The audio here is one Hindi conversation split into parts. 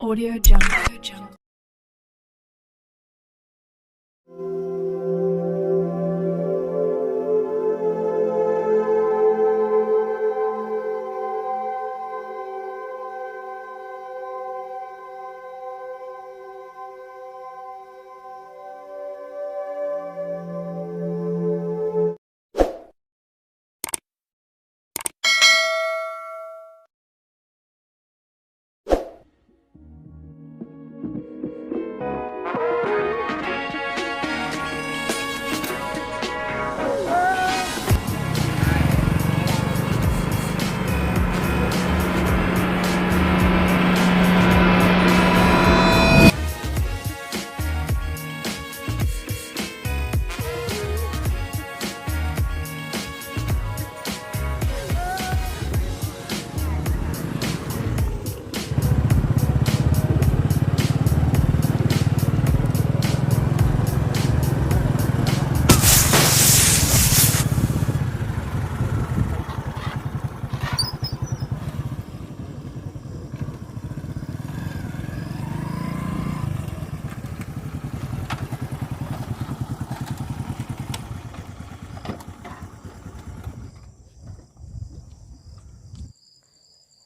Audio Jungle.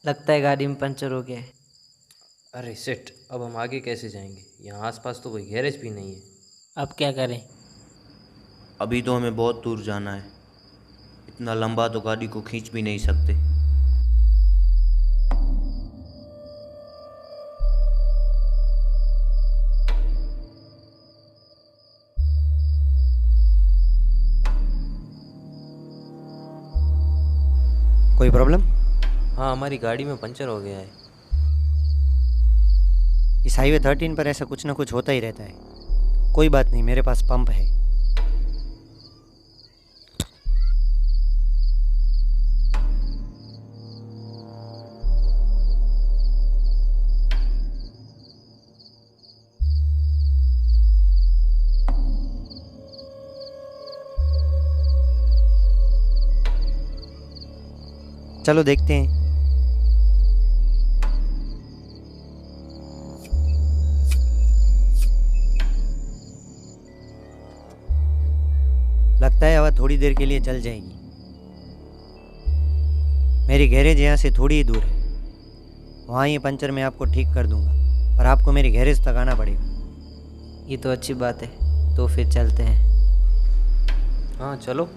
लगता है गाड़ी में पंचर हो गया है। अरे शिट, अब हम आगे कैसे जाएंगे? यहाँ आसपास तो कोई गैरेज भी नहीं है। अब क्या करें? अभी तो हमें बहुत दूर जाना है। इतना लंबा तो गाड़ी को खींच भी नहीं सकते। कोई प्रॉब्लम? हाँ, हमारी गाड़ी में पंचर हो गया है। इस हाईवे 13 पर ऐसा कुछ ना कुछ होता ही रहता है। कोई बात नहीं, मेरे पास पंप है। चलो देखते हैं। लगता है हवा थोड़ी देर के लिए चल जाएगी। मेरी गैरेज यहाँ से थोड़ी ही दूर है। वहाँ ये पंचर मैं आपको ठीक कर दूंगा, पर आपको मेरी गैरेज तक आना पड़ेगा। ये तो अच्छी बात है, तो फिर चलते हैं। हाँ चलो।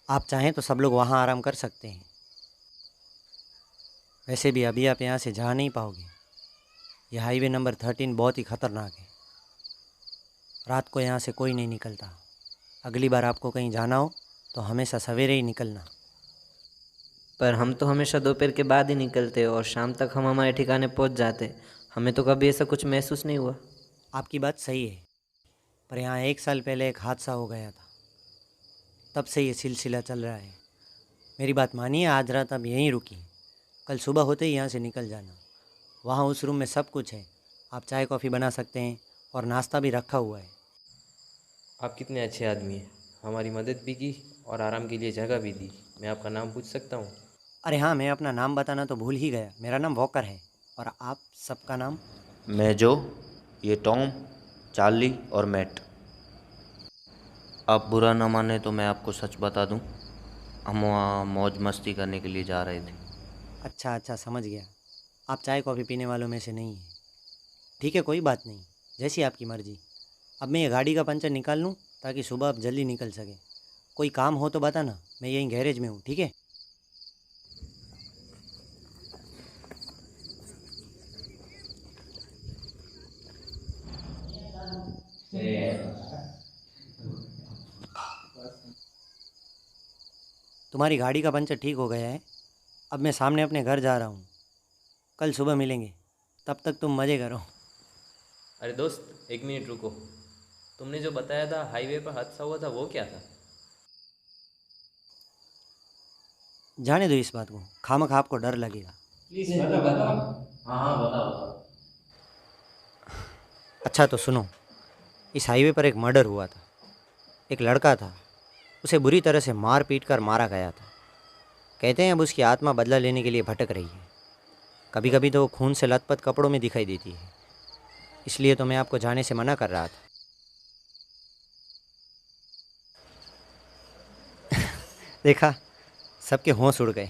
आप चाहें तो सब लोग वहाँ आराम कर सकते हैं। वैसे भी अभी आप यहाँ से जा नहीं पाओगे। यह हाईवे नंबर 13 बहुत ही ख़तरनाक है। रात को यहाँ से कोई नहीं निकलता। अगली बार आपको कहीं जाना हो तो हमेशा सवेरे ही निकलना। पर हम तो हमेशा दोपहर के बाद ही निकलते और शाम तक हम हमारे ठिकाने पहुंच जाते। हमें तो कभी ऐसा कुछ महसूस नहीं हुआ। आपकी बात सही है, पर यहाँ 1 साल पहले एक हादसा हो गया था। तब से ये सिलसिला चल रहा है। मेरी बात मानिए, आज रात आप यहीं रुकिए। कल सुबह होते ही यहाँ से निकल जाना। वहाँ उस रूम में सब कुछ है। आप चाय कॉफ़ी बना सकते हैं और नाश्ता भी रखा हुआ है। आप कितने अच्छे आदमी हैं, हमारी मदद भी की और आराम के लिए जगह भी दी। मैं आपका नाम पूछ सकता हूँ? अरे हाँ, मैं अपना नाम बताना तो भूल ही गया। मेरा नाम वॉकर है। और आप सबका नाम? मैं जो, ये टॉम, चार्ली और मैट। आप बुरा ना माने तो मैं आपको सच बता दूं, हम वहाँ मौज मस्ती करने के लिए जा रहे थे। अच्छा अच्छा, समझ गया। आप चाय कॉफ़ी पीने वालों में से नहीं हैं। ठीक है, कोई बात नहीं, जैसी आपकी मर्ज़ी। अब मैं ये गाड़ी का पंचर निकाल लूँ ताकि सुबह आप जल्दी निकल सकें। कोई काम हो तो बताना, मैं यहीं गैरेज में हूँ, ठीक है? तुम्हारी गाड़ी का पंचर ठीक हो गया है। अब मैं सामने अपने घर जा रहा हूँ। कल सुबह मिलेंगे। तब तक तुम मज़े करो। अरे दोस्त, एक मिनट रुको। तुमने जो बताया था हाईवे पर हादसा हुआ था, वो क्या था? जाने दो इस बात को, खामखा आपको डर लगेगा। अच्छा तो सुनो, इस हाईवे पर एक मर्डर हुआ था। एक लड़का था, उसे बुरी तरह से मार पीट कर मारा गया था। कहते हैं अब उसकी आत्मा बदला लेने के लिए भटक रही है। कभी कभी तो वो खून से लथपथ कपड़ों में दिखाई देती है। इसलिए तो मैं आपको जाने से मना कर रहा था। देखा, सबके होश उड़ गए।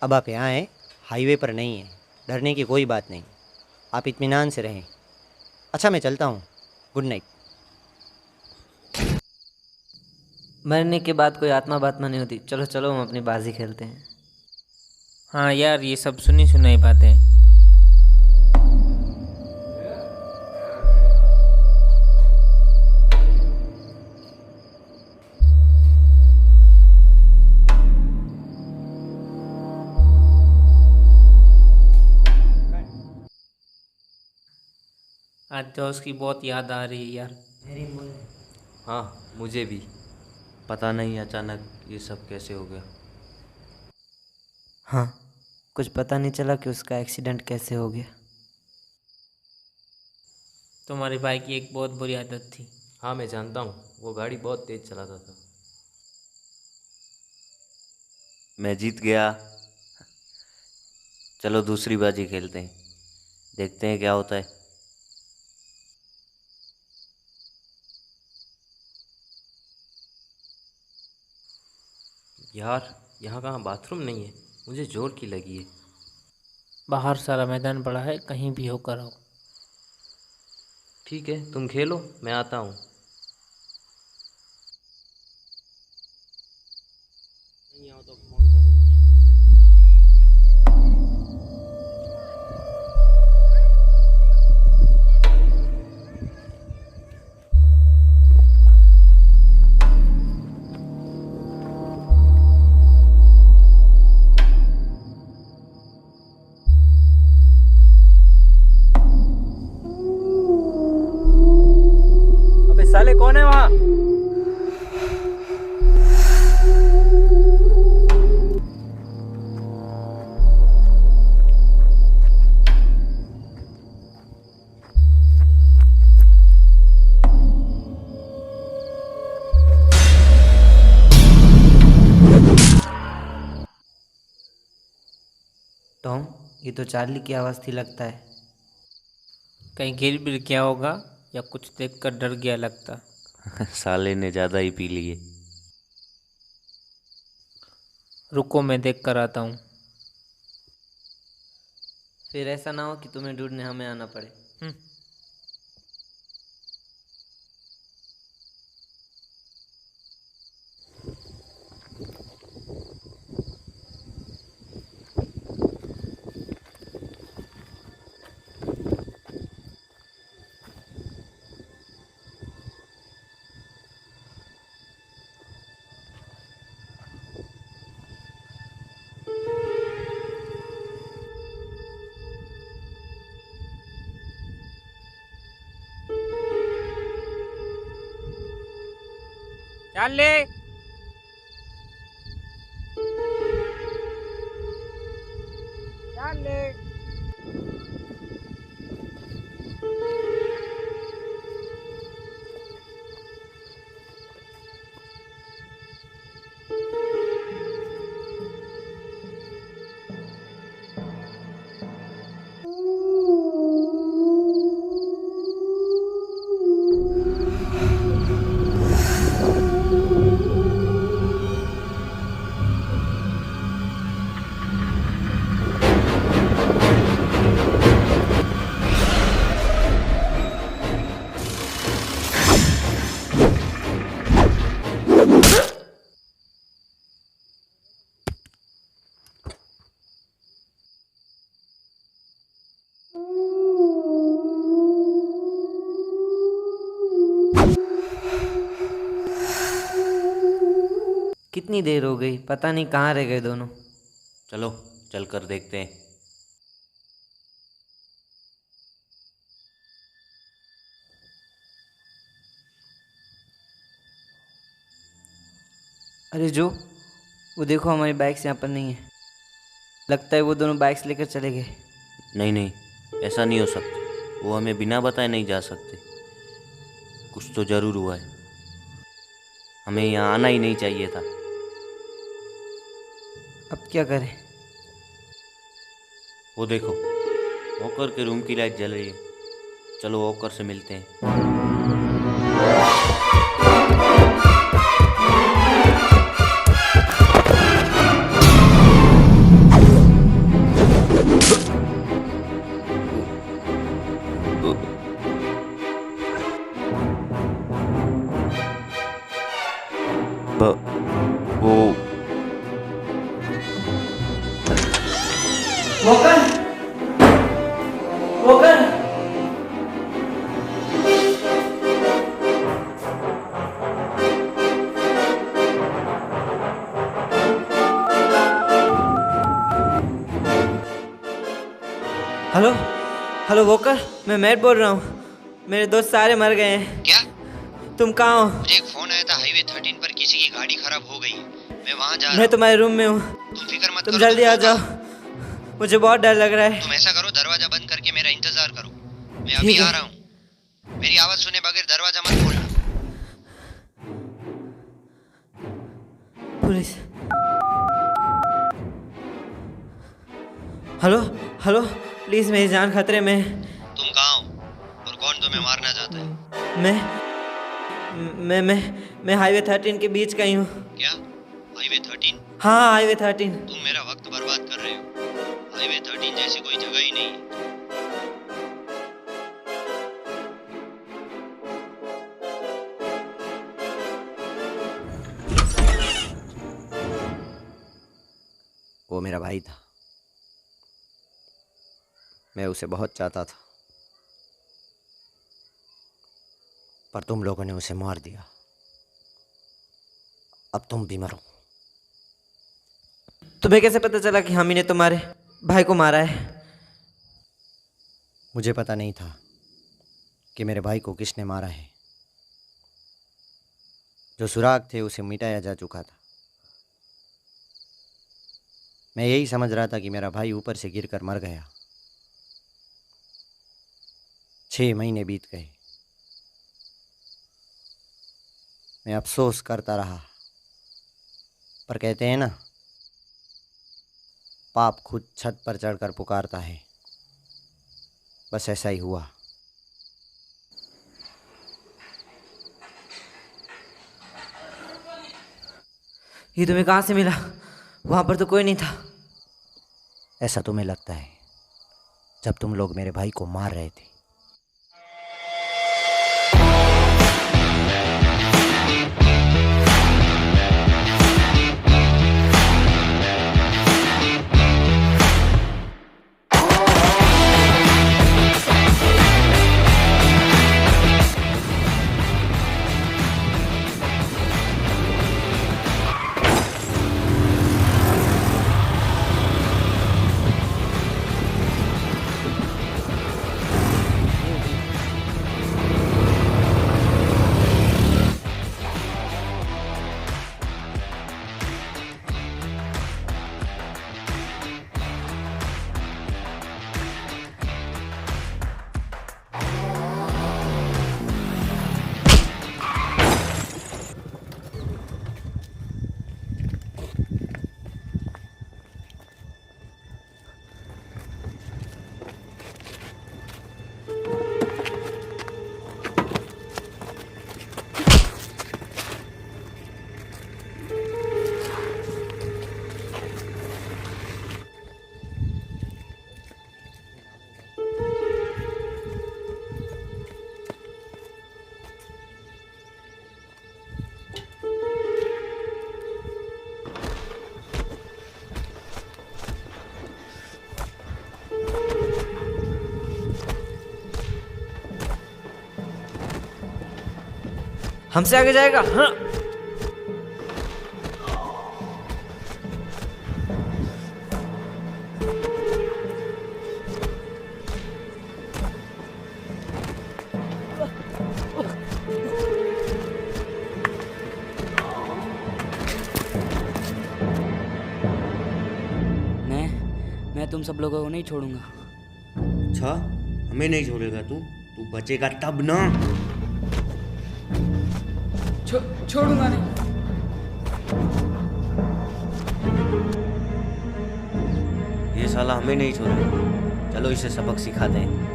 अब आप यहाँ हैं, हाईवे पर नहीं हैं। डरने की कोई बात नहीं, आप इत्मीनान से रहें। अच्छा मैं चलता हूँ, गुड नाइट। मरने के बाद कोई आत्मा बात्मा नहीं होती। चलो चलो, हम अपनी बाजी खेलते हैं। हाँ यार, ये सब सुनी सुनाई बातें। आज दोस्त की बहुत याद आ रही है यार। हाँ, मुझे भी। पता नहीं अचानक ये सब कैसे हो गया। हाँ, कुछ पता नहीं चला कि उसका एक्सीडेंट कैसे हो गया। तुम्हारे भाई की एक बहुत बुरी आदत थी। हाँ, मैं जानता हूँ, वो गाड़ी बहुत तेज चलाता था। मैं जीत गया। चलो दूसरी बाजी खेलते हैं, देखते हैं क्या होता है। यार, यहाँ कहाँ बाथरूम नहीं है? मुझे जोर की लगी है। बाहर सारा मैदान पड़ा है, कहीं भी होकर आओ। ठीक है, तुम खेलो, मैं आता हूँ। अबे साले, कौन है वहाँ? टॉम, ये तो चार्ली की आवाज़ थी लगता है। कहीं गिर बिर गया होगा या कुछ देखकर डर गया लगता। साले ने ज़्यादा ही पी लिए। रुको, मैं देख कर आता हूँ। फिर ऐसा ना हो कि तुम्हें ढूंढने हमें आना पड़े। चल ले। चल ले। कितनी देर हो गई, पता नहीं कहाँ रह गए दोनों। चलो चल कर देखते हैं। अरे जो, वो देखो हमारी बाइक्स यहाँ पर नहीं है। लगता है वो दोनों बाइक्स लेकर चले गए। नहीं नहीं, ऐसा नहीं हो सकता। वो हमें बिना बताए नहीं जा सकते। कुछ तो ज़रूर हुआ है। हमें यहाँ आना ही नहीं चाहिए था। अब क्या करें? वो देखो, वॉकर के रूम की लाइट जल रही है। चलो वॉकर से मिलते हैं। वो walker, walker, hello hello walker, मैं मैट बोल रहा हूँ। मेरे दोस्त सारे मर गए हैं। क्या? तुम कहाँ हो? मुझे एक फोन आया था, हाईवे 13 पर किसी की गाड़ी खराब हो गई। मैं वहाँ जा रहा मैं हूँ। तुम्हारे रूम में हूँ। तुम फिक्र मत तुम करो, जल्दी आ होगा। जाओ, मुझे बहुत डर लग रहा है। तुम ऐसा करो, दरवाजा बंद करके मेरा इंतजार करो। मैं ठीक अभी है। आ रहा हूँ। मेरी आवाज सुने बगैर दरवाजा मत खोलना। पुलिस। हेलो हेलो, प्लीज मेरी जान खतरे में है। तुम कहाँ हो और कौन तुम्हें मारना चाहता है? मैं हाईवे 13 के बीच का ही हूँ। क्या? हाईवे 13? हाँ, हाईवे 13। तुम मेरा वक्त बर्बाद कर रहे हो। हाईवे 13 जैसी कोई जगह ही नहीं है। वो मेरा भाई था। मैं उसे बहुत चाहता था, पर तुम लोगों ने उसे मार दिया। अब तुम भी मरो। तुम्हें कैसे पता चला कि हामी ने तुम्हारे भाई को मारा है? मुझे पता नहीं था कि मेरे भाई को किसने मारा है। जो सुराग थे उसे मिटाया जा चुका था। मैं यही समझ रहा था कि मेरा भाई ऊपर से गिरकर मर गया। 6 महीने बीत गए। मैं अफसोस करता रहा, पर कहते हैं ना, पाप खुद छत पर चढ़कर पुकारता है। बस ऐसा ही हुआ। ये तुम्हें कहाँ से मिला? वहां पर तो कोई नहीं था। ऐसा तुम्हें लगता है जब तुम लोग मेरे भाई को मार रहे थे। हमसे आगे जाएगा? हाँ। तुम सब लोगों को नहीं छोड़ूंगा। अच्छा, हमें नहीं छोड़ेगा तू? तू बचेगा तब ना। छोड़ूंगा नहीं। ये साला हमें नहीं छोड़ेगा। चलो इसे सबक सिखाते हैं।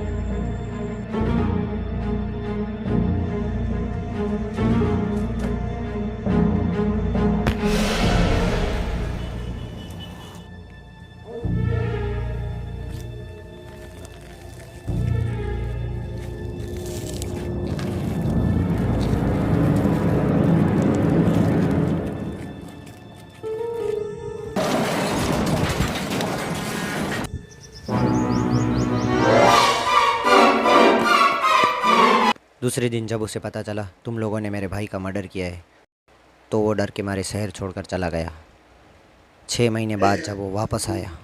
दूसरे दिन जब उसे पता चला तुम लोगों ने मेरे भाई का मर्डर किया है तो वो डर के मारे शहर छोड़कर चला गया। 6 महीने बाद जब वो वापस आया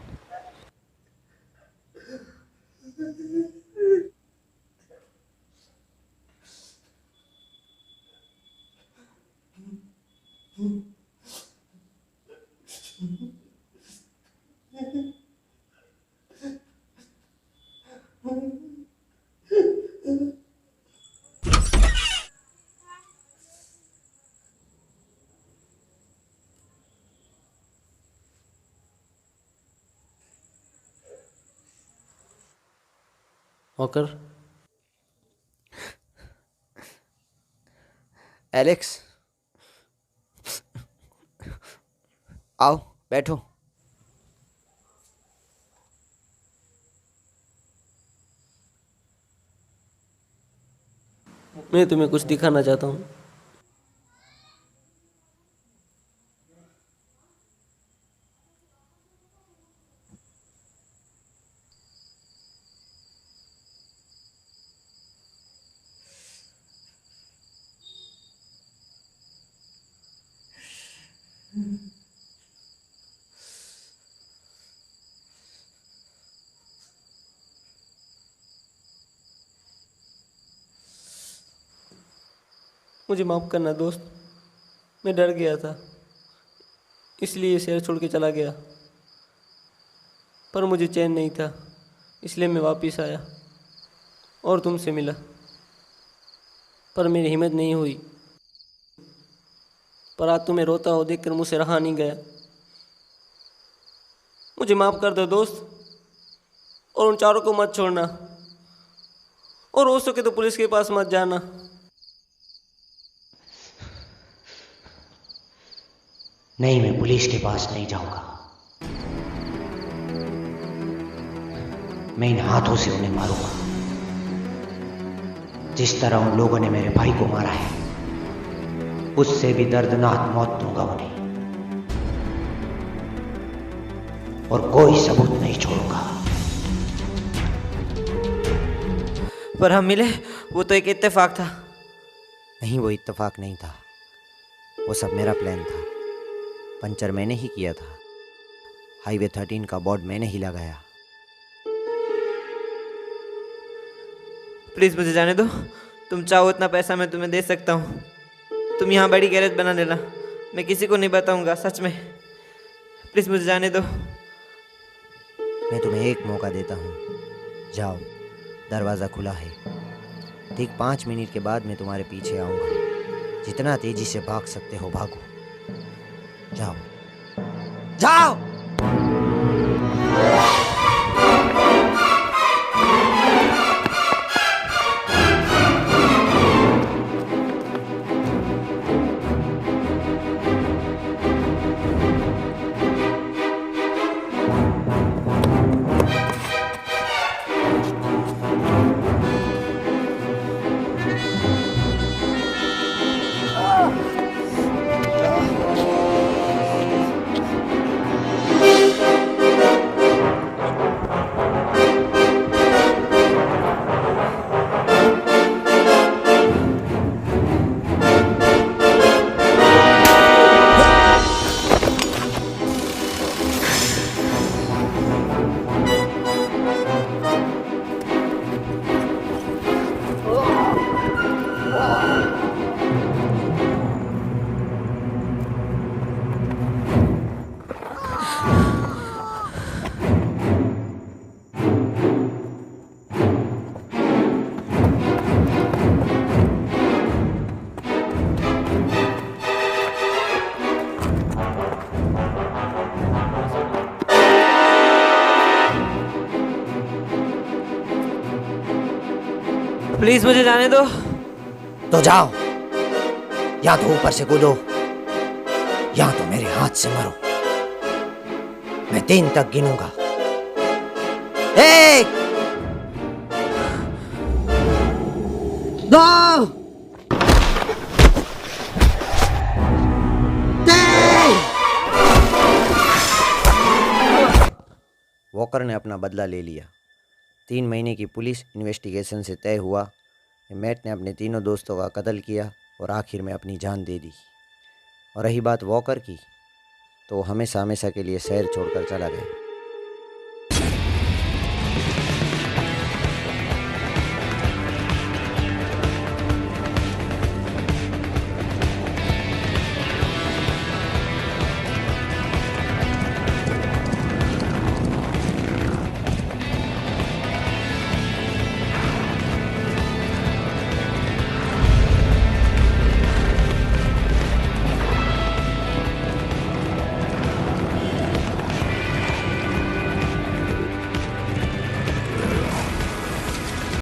वॉकर, एलेक्स आओ बैठो। मैं तुम्हें कुछ दिखाना चाहता हूँ। मुझे माफ़ करना दोस्त, मैं डर गया था इसलिए शहर छोड़ के चला गया। पर मुझे चैन नहीं था इसलिए मैं वापस आया और तुमसे मिला। पर मेरी हिम्मत नहीं हुई। पर आज तुम्हें रोता हो देखकर मुझसे रहा नहीं गया। मुझे माफ़ कर दो दोस्त, और उन चारों को मत छोड़ना, और हो सके तो पुलिस के पास मत जाना। नहीं, मैं पुलिस के पास नहीं जाऊंगा। मैं इन हाथों से उन्हें मारूंगा जिस तरह उन लोगों ने मेरे भाई को मारा है, उससे भी दर्दनाक मौत दूंगा उन्हें, और कोई सबूत नहीं छोड़ूंगा। पर हम मिले, वो तो एक इत्तेफाक था। नहीं, वो इत्तेफाक नहीं था, वो सब मेरा प्लान था। पंचर मैंने ही किया था, हाईवे 13 का बोर्ड मैंने ही लगाया। प्लीज़ मुझे जाने दो। तुम चाहो इतना पैसा मैं तुम्हें दे सकता हूँ। तुम यहाँ बड़ी गैरेज बना लेना, मैं किसी को नहीं बताऊँगा, सच में। प्लीज़ मुझे जाने दो। मैं तुम्हें एक मौका देता हूँ, जाओ, दरवाज़ा खुला है। ठीक 5 मिनट के बाद मैं तुम्हारे पीछे आऊँगा। जितना तेज़ी से भाग सकते हो भागो, जाओ जाओ। प्लीज मुझे जाने दो। तो जाओ, या तो ऊपर से कूदो या तो मेरे हाथ से मरो। मैं 3 तक गिनूंगा। 1 2 3। वॉकर ने अपना बदला ले लिया। 3 महीने की पुलिस इन्वेस्टिगेशन से तय हुआ कि मैट ने अपने तीनों दोस्तों का कत्ल किया और आखिर में अपनी जान दे दी। और रही बात वॉकर की, तो हमेशा हमेशा के लिए शहर छोड़कर चला गया।